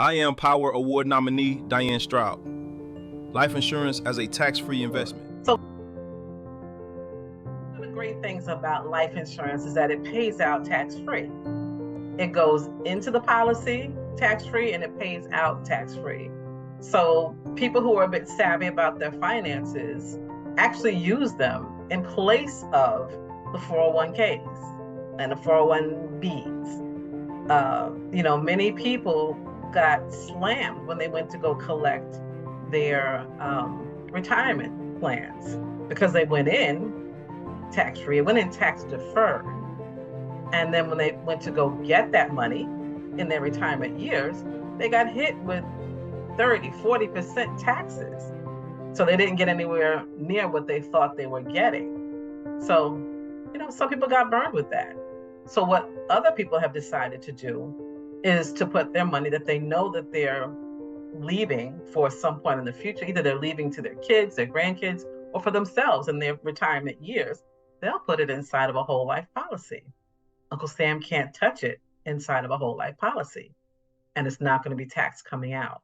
I am Power Award nominee Diane Stroud. Life insurance as a tax-free investment. So one of the great things about life insurance is that it pays out tax-free. It goes into the policy tax-free and it pays out tax-free. So people who are a bit savvy about their finances actually use them in place of the 401ks and the 401bs. Many people got slammed when they went to go collect their retirement plans because they went in tax-free, it went in tax deferred. And then when they went to go get that money in their retirement years, they got hit with 30–40% taxes. So they didn't get anywhere near what they thought they were getting. So, some people got burned with that. So what other people have decided to do is to put their money that they know that they're leaving for some point in the future, either they're leaving to their kids, their grandkids, or for themselves in their retirement years, they'll put it inside of a whole life policy. Uncle Sam can't touch it inside of a whole life policy, and it's not going to be tax coming out.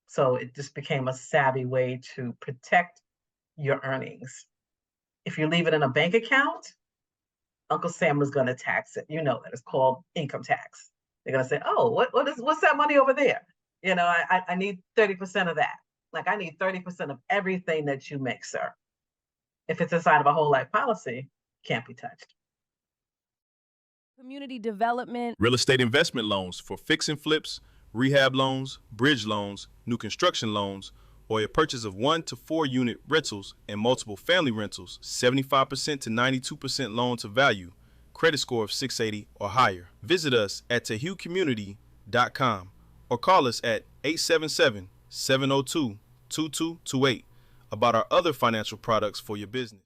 So it just became a savvy way to protect your earnings. If you leave it in a bank account, Uncle Sam was going to tax it. You know that it's called income tax. They're going to say, oh, what's that money over there? I need 30% of that. Like, I need 30% of everything that you make, sir. If it's inside of a whole life policy, can't be touched. Community development. Real estate investment loans for fix and flips, rehab loans, bridge loans, new construction loans, or a purchase of 1 to 4 unit rentals and multiple family rentals, 75% to 92% loan to value, credit score of 680 or higher. Visit us at TahuCommunity.com or call us at 877-702-2228 about our other financial products for your business.